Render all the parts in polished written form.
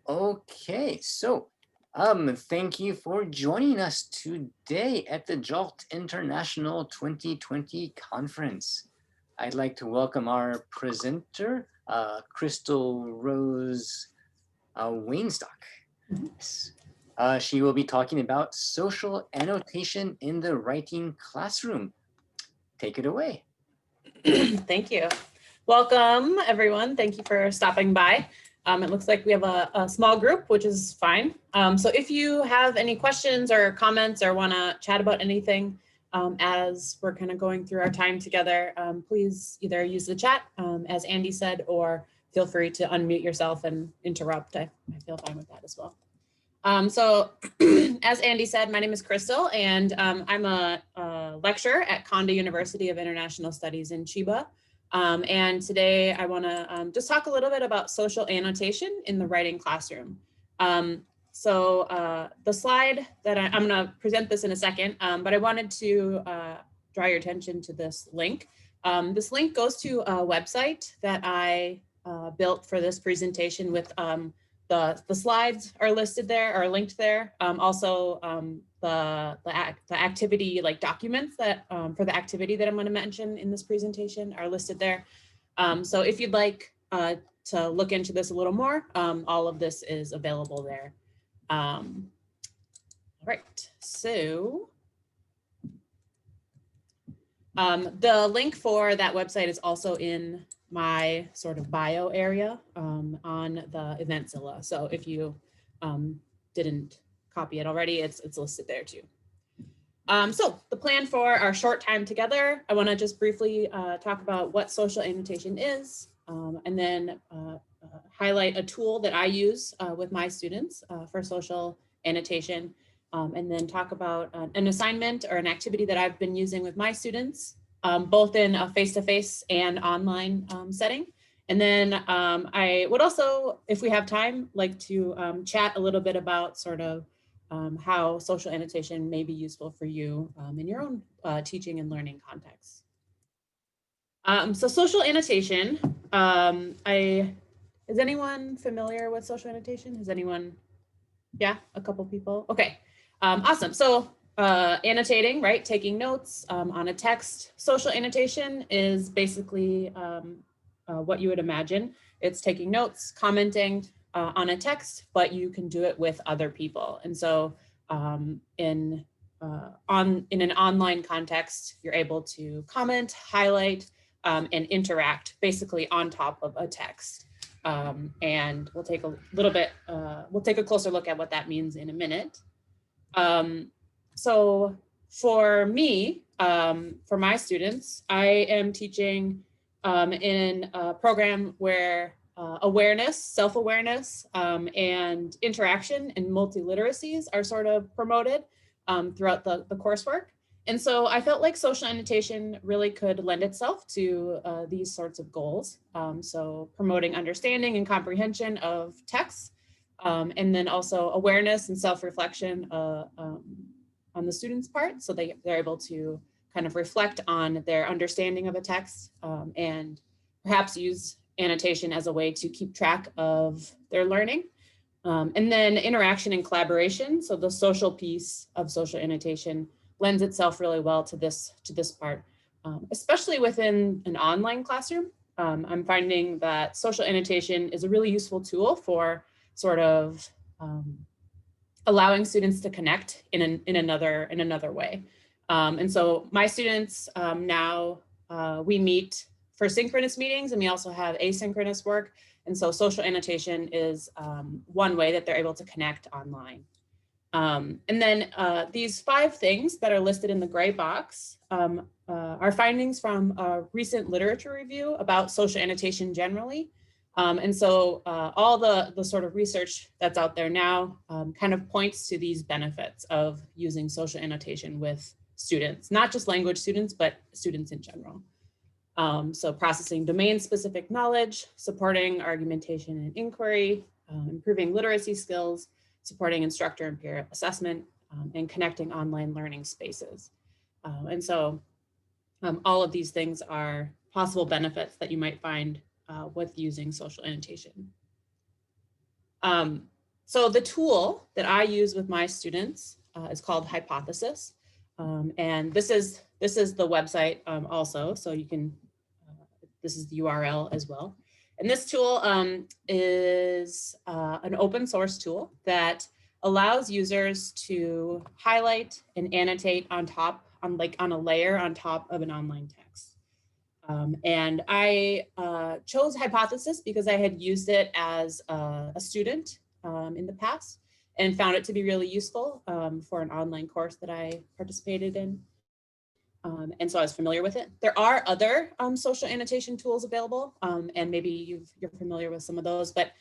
Okay, so thank you for joining us today at the JALT International 2020 conference. I'd like to welcome our presenter, Crystal Rose Wainstock. Yes. She will be talking about social annotation in the writing classroom. Take it away. Thank you. Welcome, everyone. Thank you for stopping by. It looks like we have a small group, which is fine. So if you have any questions or comments or want to chat about anything as we're kind of going through our time together, please either use the chat, as Andy said, or feel free to unmute yourself and interrupt. I feel fine with that as well. So as Andy said, my name is Crystal, and I'm a lecturer at Konda University of International Studies in Chiba. And today I want to just talk a little bit about social annotation in the writing classroom. So the slide that I'm going to present this in a second, but I wanted to draw your attention to this link. This link goes to a website that I built for this presentation with the slides are listed there, are linked there. Also, the activity documents that for the activity that I'm going to mention in this presentation are listed there. So if you'd like to look into this a little more, all of this is available there. All right, so the link for that website is also in my sort of bio area on the Eventzilla. So if you didn't copy it already, it's listed there too. So the plan for our short time together, I want to just briefly talk about what social annotation is, and then highlight a tool that I use with my students for social annotation, and then talk about an assignment or an activity that I've been using with my students, both in a face-to-face and online setting. And then I would also, if we have time, like to chat a little bit about sort of how social annotation may be useful for you in your own teaching and learning context. So social annotation, is anyone familiar with social annotation? Has anyone, yeah, a couple people? Okay, awesome. So annotating, right? Taking notes on a text. Social annotation is basically what you would imagine. It's taking notes, commenting on a text, but you can do it with other people. And so in an online context, you're able to comment, highlight, and interact basically on top of a text. And we'll take a little bit, we'll take a closer look at what that means in a minute. So for me, for my students, I am teaching in a program where awareness, self-awareness, and interaction and multiliteracies are sort of promoted throughout the coursework. And so I felt like social annotation really could lend itself to these sorts of goals. So promoting understanding and comprehension of texts, and then also awareness and self-reflection on the students' part. So they're able to kind of reflect on their understanding of a text and perhaps use annotation as a way to keep track of their learning. And then interaction and collaboration. So the social piece of social annotation lends itself really well to this part, especially within an online classroom. I'm finding that social annotation is a really useful tool for sort of allowing students to connect in another way. And so my students now, we meet for synchronous meetings, and we also have asynchronous work. And so social annotation is one way that they're able to connect online. And then these 5 things that are listed in the gray box are findings from a recent literature review about social annotation generally. And so all the sort of research that's out there now kind of points to these benefits of using social annotation with students, not just language students, but students in general. So processing domain-specific knowledge, supporting argumentation and inquiry, improving literacy skills, supporting instructor and peer assessment, and connecting online learning spaces. And so all of these things are possible benefits that you might find with using social annotation. So the tool that I use with my students is called Hypothesis. And this is the website also, so you can, this is the URL as well. And this tool is an open source tool that allows users to highlight and annotate on top, on a layer on top of an online text. And I chose Hypothesis because I had used it as a student in the past and found it to be really useful for an online course that I participated in. And so I was familiar with it. There are other social annotation tools available, and maybe you're familiar with some of those, but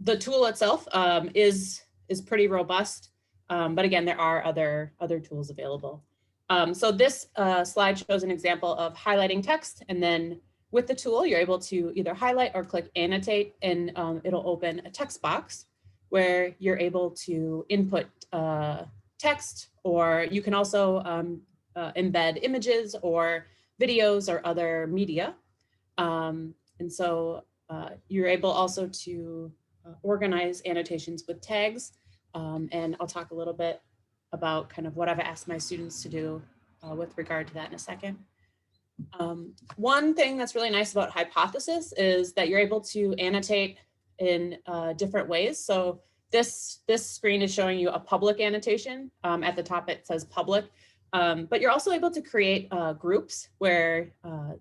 the tool itself is pretty robust. But again, there are other tools available. So this slide shows an example of highlighting text, and then with the tool, you're able to either highlight or click annotate, and it'll open a text box where you're able to input text, or you can also embed images or videos or other media. And so you're able also to organize annotations with tags. And I'll talk a little bit about kind of what I've asked my students to do with regard to that in a second. One thing that's really nice about Hypothesis is that you're able to annotate in different ways. So this screen is showing you a public annotation. At the top, it says public, but you're also able to create groups where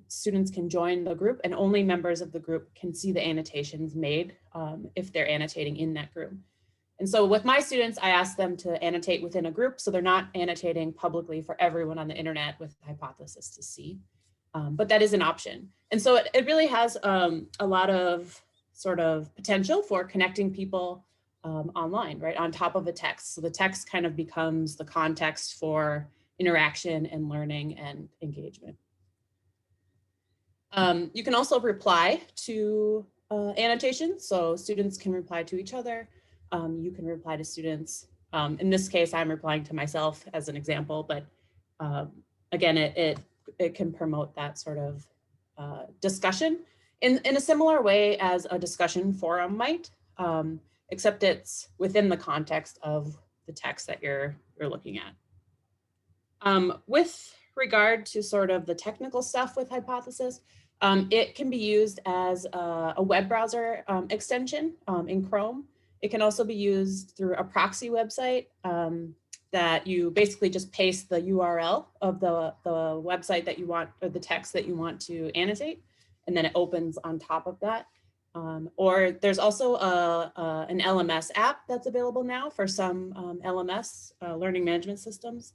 students can join the group, and only members of the group can see the annotations made if they're annotating in that group. And so with my students, I ask them to annotate within a group, so they're not annotating publicly for everyone on the internet with Hypothesis to see, but that is an option. And so it really has a lot of sort of potential for connecting people online, right, on top of a text. So the text kind of becomes the context for interaction and learning and engagement. You can also reply to annotations. So students can reply to each other. You can reply to students. In this case, I'm replying to myself as an example, but again, it can promote that sort of discussion in a similar way as a discussion forum might, except it's within the context of the text that you're looking at. With regard to sort of the technical stuff with Hypothesis, it can be used as a web browser extension in Chrome. It can also be used through a proxy website that you basically just paste the URL of the website that you want, or the text that you want to annotate, and then it opens on top of that. Or there's also an LMS app that's available now for some LMS learning management systems,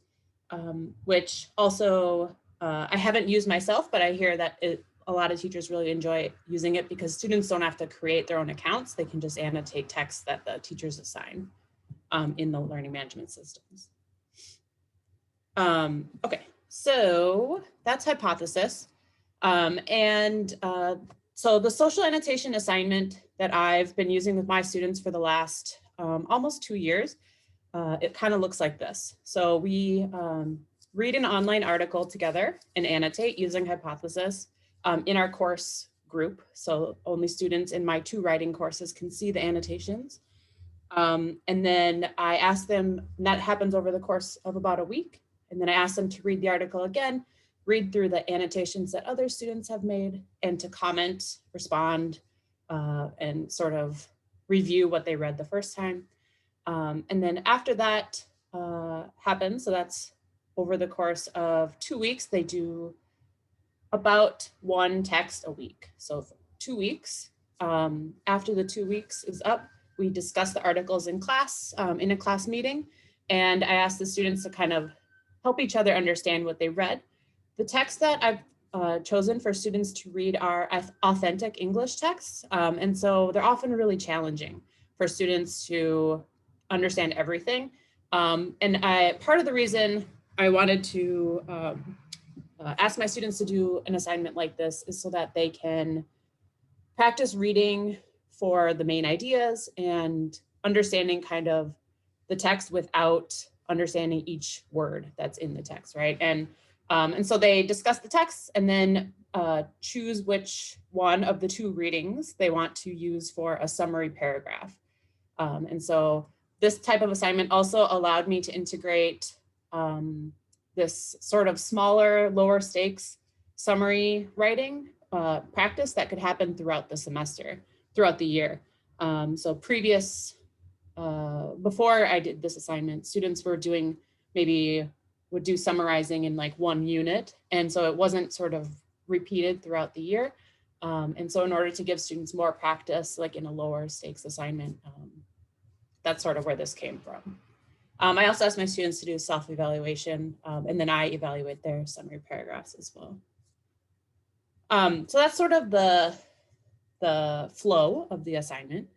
which also I haven't used myself, but I hear that a lot of teachers really enjoy using it because students don't have to create their own accounts. They can just annotate text that the teachers assign in the learning management systems. Okay, so that's Hypothesis. So the social annotation assignment that I've been using with my students for the last almost 2 years, it kind of looks like this. So we read an online article together and annotate using Hypothesis in our course group. So only students in my 2 writing courses can see the annotations. And then I ask them, and that happens over the course of about a week. And then I ask them to read the article again, read through the annotations that other students have made, and to comment, respond, and sort of review what they read the first time. And then after that happens, so that's over the course of 2 weeks, they do about 1 text a week. So 2 weeks. After the 2 weeks is up, we discuss the articles in class, in a class meeting, and I ask the students to kind of help each other understand what they read. The texts that I've chosen for students to read are authentic English texts, and so they're often really challenging for students to understand everything. And part of the reason I wanted to ask my students to do an assignment like this is so that they can practice reading for the main ideas and understanding kind of the text without understanding each word that's in the text, right? And And so they discuss the text and then choose which one of the two readings they want to use for a summary paragraph. And so this type of assignment also allowed me to integrate this sort of smaller, lower stakes summary writing practice that could happen throughout the semester, throughout the year. So before I did this assignment, students were doing would do summarizing in like one unit. And so it wasn't sort of repeated throughout the year. And so in order to give students more practice, like in a lower stakes assignment, that's sort of where this came from. I also asked my students to do self-evaluation, and then I evaluate their summary paragraphs as well. So that's sort of the flow of the assignment.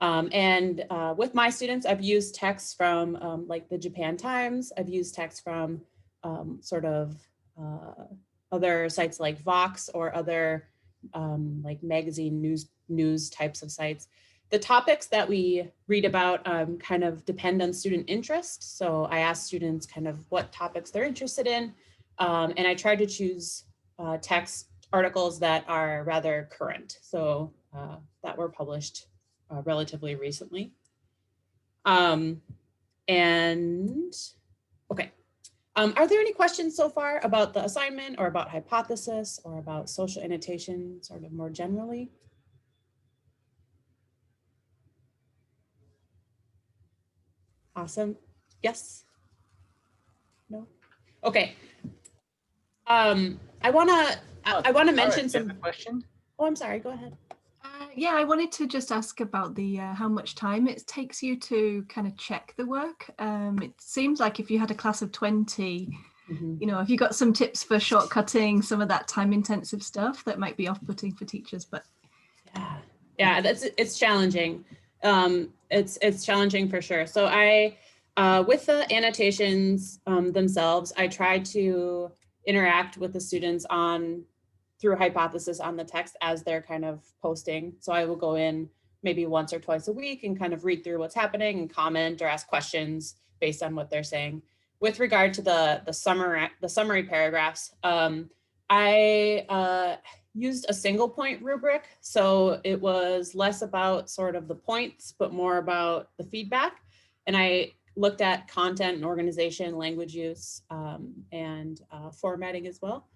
And with my students, I've used texts from like the Japan Times. I've used texts from sort of other sites like Vox or other like magazine news types of sites. The topics that we read about kind of depend on student interest. So I ask students kind of what topics they're interested in. And I try to choose text articles that are rather current. So that were published relatively recently. And okay. Are there any questions so far about the assignment or about hypothesis or about social annotation sort of more generally? Awesome. Yes? No? Okay. I want to mention some question. Oh, I'm sorry. Go ahead. Yeah, I wanted to just ask about the how much time it takes you to kind of check the work. It seems like if you had a class of 20, you know, if you got some tips for shortcutting some of that time-intensive stuff that might be off-putting for teachers, but yeah, it's challenging. It's challenging for sure. So I, with the annotations themselves, I try to interact with the students through hypothesis on the text as they're kind of posting. So I will go in maybe once or twice a week and kind of read through what's happening and comment or ask questions based on what they're saying. With regard to the summary paragraphs, I used a single point rubric. So it was less about sort of the points, but more about the feedback. And I looked at content and organization, language use, and formatting as well.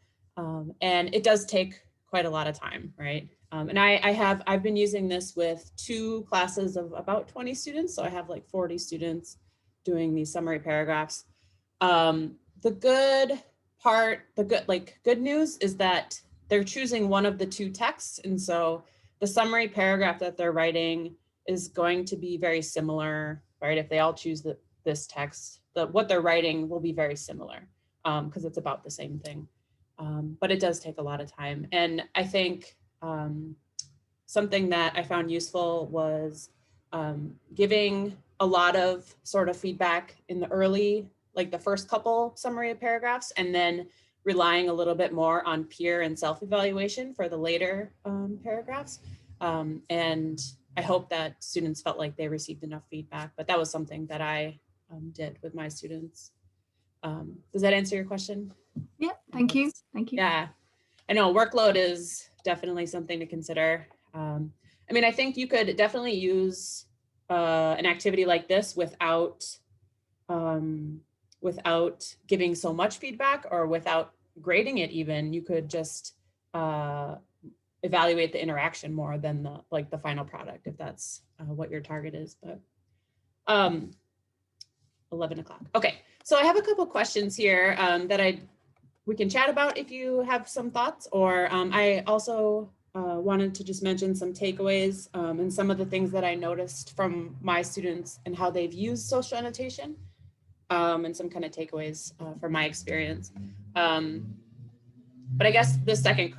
And it does take quite a lot of time, right? And I've been using this with 2 classes of about 20 students. So I have like 40 students doing these summary paragraphs. The good news is that they're choosing one of the 2 texts. And so the summary paragraph that they're writing is going to be very similar, right? If they all choose this text, what they're writing will be very similar because it's about the same thing. But it does take a lot of time. And I think something that I found useful was giving a lot of sort of feedback in the early, like the first couple summary paragraphs, and then relying a little bit more on peer and self-evaluation for the later paragraphs. And I hope that students felt like they received enough feedback, but that was something that I did with my students. Does that answer your question? Yeah, thank you. Thank you. Yeah, I know workload is definitely something to consider. I mean, I think you could definitely use an activity like this without giving so much feedback or without grading it even. You could just evaluate the interaction more than the final product, if that's what your target is. But 11 o'clock. Okay, so I have a couple questions here that we can chat about if you have some thoughts, or I also wanted to just mention some takeaways and some of the things that I noticed from my students and how they've used social annotation and some kind of takeaways from my experience. But I guess the second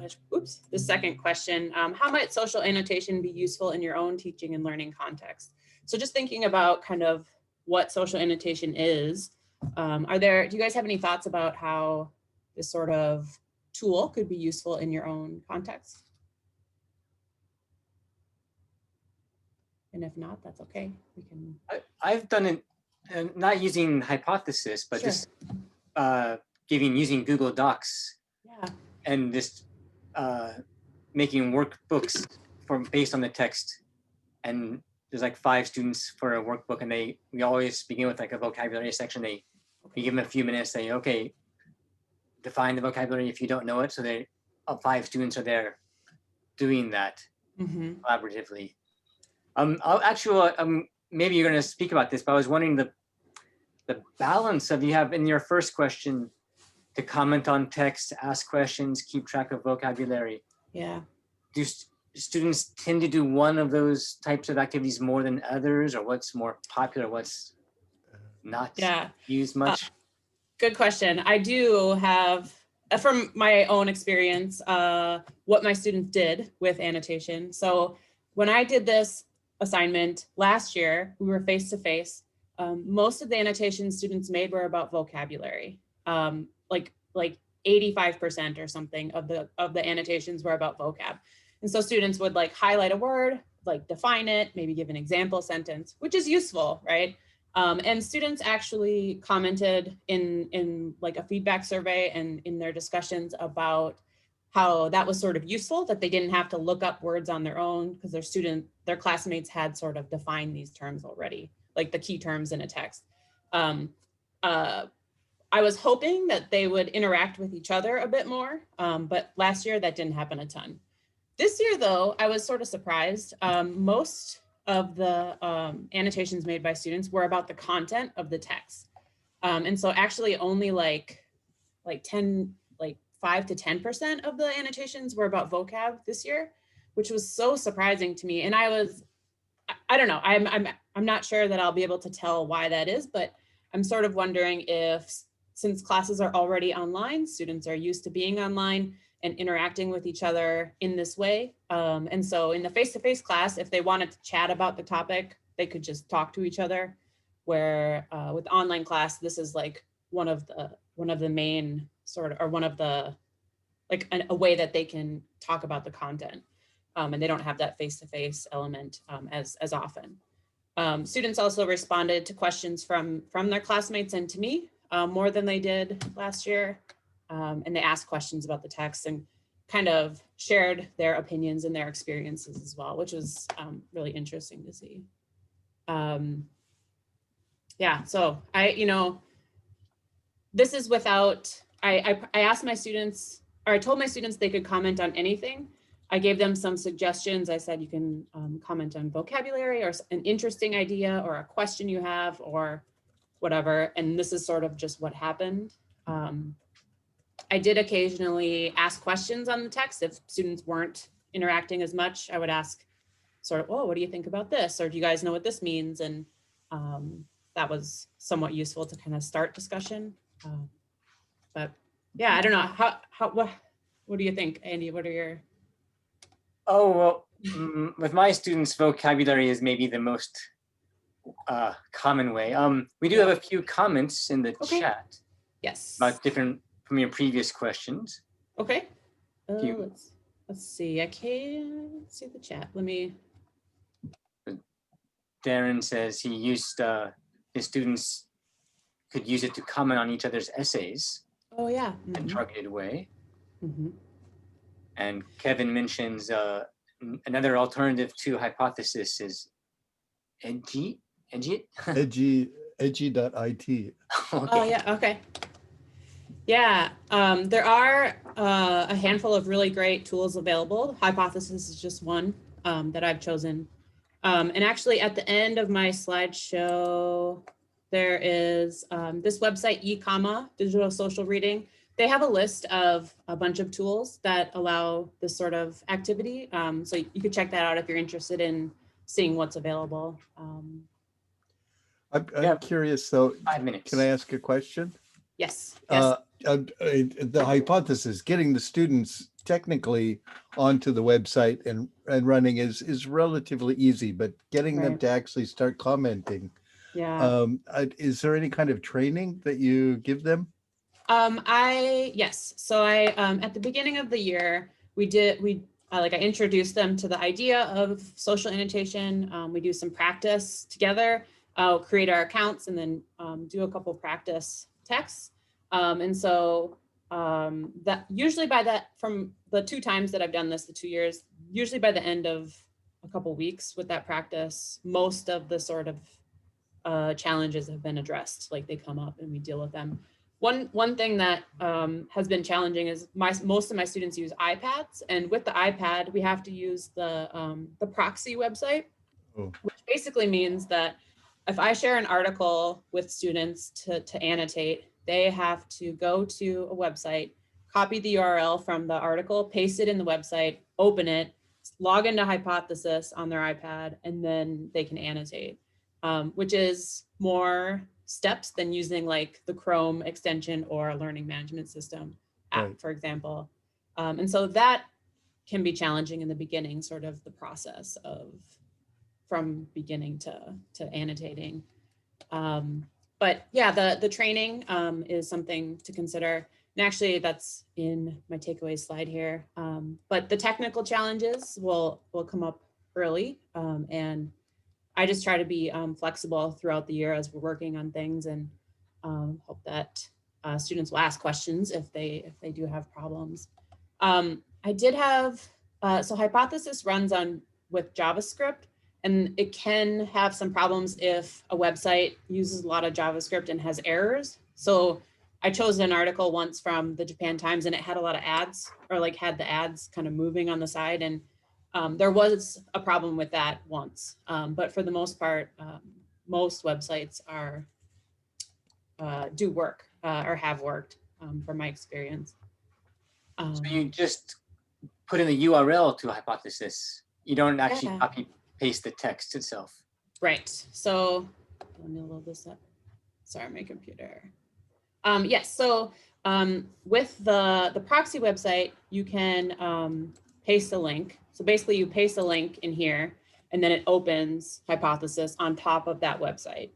question, how might social annotation be useful in your own teaching and learning context? So just thinking about kind of what social annotation is, do you guys have any thoughts about how this sort of tool could be useful in your own context? And if not, that's okay. We can. I've done it, not using hypothesis, but Sure. just using Google Docs Yeah. and just making workbooks based on the text. And there's like 5 students for a workbook, and we always begin with like a vocabulary section. We give them a few minutes, say, okay, define the vocabulary if you don't know it. So 5 students are there doing that collaboratively. Maybe you're going to speak about this, but I was wondering the balance of, you have in your first question to comment on text, ask questions, keep track of vocabulary. Yeah. Do students tend to do one of those types of activities more than others, or what's more popular, what's not used much? Good question. I do have, from my own experience, what my students did with annotation. So when I did this assignment last year, we were face-to-face. Most of the annotations students made were about vocabulary. Like 85% or something of the annotations were about vocab. And so students would like highlight a word, like define it, maybe give an example sentence, which is useful, right? And students actually commented in like a feedback survey and in their discussions about how that was sort of useful, that they didn't have to look up words on their own because their classmates had sort of defined these terms already, like the key terms in a text. I was hoping that they would interact with each other a bit more, but last year that didn't happen a ton. This year though, I was sort of surprised. Most of the annotations made by students were about the content of the text. And so actually only like 5 to 10% of the annotations were about vocab this year, which was so surprising to me. And I don't know, I'm not sure that I'll be able to tell why that is, but I'm sort of wondering if, since classes are already online, students are used to being online and interacting with each other in this way. And so in the face-to-face class, if they wanted to chat about the topic, they could just talk to each other. Where with online class, this is like one of the main sort of, or one of the, like a way that they can talk about the content. And they don't have that face-to-face element as often. Students also responded to questions from their classmates and to me more than they did last year. And they asked questions about the text and kind of shared their opinions and their experiences as well, which was really interesting to see. Yeah, so this is without, I asked my students, or I told my students they could comment on anything. I gave them some suggestions. I said, you can comment on vocabulary or an interesting idea or a question you have or whatever. And this is sort of just what happened. I did occasionally ask questions on the text. If students weren't interacting as much, I would ask sort of, oh, what do you think about this? Or do you guys know what this means? And that was somewhat useful to kind of start discussion. But yeah, I don't know. What do you think, Andy? What are your... Oh, well, with my students, vocabulary is maybe the most common way. We do have a few comments in the chat. Yes. About different, from your previous questions. Okay. Let's see. I can't see the chat. Let me... Darren says he used, his students could use it to comment on each other's essays. Oh, yeah. In a targeted way. Mm-hmm. And Kevin mentions another alternative to hypothesis is edgy. Edgy.it. Okay. Oh, yeah. Okay. Yeah, there are a handful of really great tools available. Hypothesis is just one that I've chosen. And actually at the end of my slideshow, there is this website, eComma, Digital Social Reading. They have a list of a bunch of tools that allow this sort of activity. So you could check that out if you're interested in seeing what's available. I'm curious, though. 5 minutes. Can I ask a question? Yes. The hypothesis, getting the students technically onto the website and running is relatively easy, but getting them to actually start commenting. Yeah. Is there any kind of training that you give them? Yes. So I at the beginning of the year, I introduced them to the idea of social annotation. We do some practice together. I'll create our accounts and then do a couple practice texts. And so that usually by that, from the 2 times that I've done this, the 2 years, usually by the end of a couple weeks with that practice, most of the sort of challenges have been addressed. Like they come up and we deal with them. One thing that has been challenging is most of my students use iPads, and with the iPad, we have to use the proxy website, which basically means that if I share an article with students to annotate, they have to go to a website, copy the URL from the article, paste it in the website, open it, log into Hypothesis on their iPad, and then they can annotate, which is more steps than using like the Chrome extension or a learning management system app, for example. And so that can be challenging in the beginning, sort of the process of from beginning to annotating. But yeah, the training is something to consider. And actually that's in my takeaway slide here. But the technical challenges will come up early. And I just try to be flexible throughout the year as we're working on things, and hope that students will ask questions if they do have problems. I did have, so Hypothesis runs with JavaScript, and it can have some problems if a website uses a lot of JavaScript and has errors. So I chose an article once from the Japan Times, and it had a lot of ads, or like had the ads kind of moving on the side, and there was a problem with that once. But for the most part, most websites do work or have worked from my experience. So you just put in the URL to Hypothesis. You don't actually copy paste the text itself. Right. So let me load this up. Sorry, my computer. Yes. So with the proxy website, you can paste a link. So basically you paste a link in here, and then it opens Hypothesis on top of that website.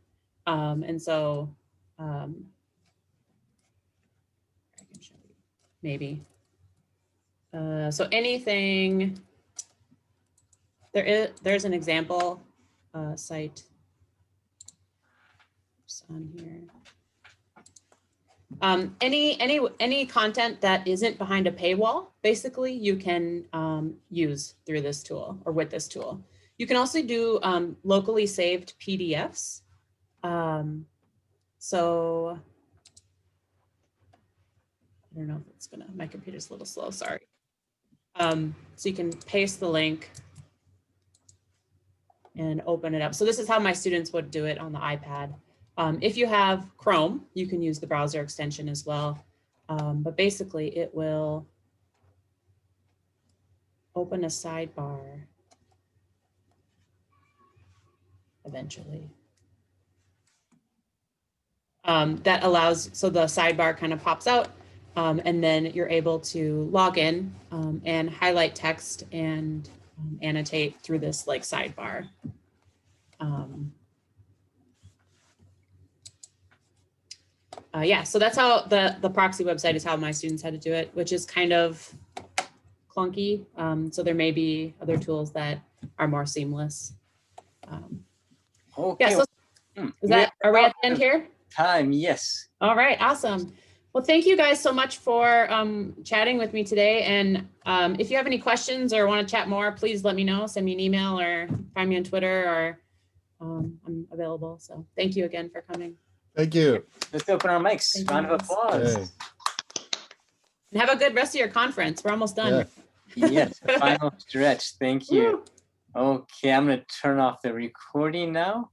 And so I can show you maybe. So anything, there's an example site on here. Any content that isn't behind a paywall, basically you can use through this tool or with this tool. You can also do locally saved PDFs. So I don't know if it's gonna, my computer's a little slow, sorry. So you can paste the link and open it up. So this is how my students would do it on the iPad. If you have Chrome, you can use the browser extension as well. But basically it will open a sidebar eventually. That allows, so the sidebar kind of pops out, and then you're able to log in and highlight text and annotate through this like sidebar. Yeah, so that's how the proxy website is how my students had to do it, which is kind of clunky. So there may be other tools that are more seamless. Okay. Yeah, so is that, are we at the end here? Time, yes. All right, awesome. Well, thank you guys so much for chatting with me today. And if you have any questions or want to chat more, please let me know. Send me an email or find me on Twitter, or I'm available. So thank you again for coming. Thank you. Let's open our mics. Thank Round you. of applause. Hey. And have a good rest of your conference. We're almost done. Yeah. Yes, final stretch. Thank you. Okay, I'm going to turn off the recording now.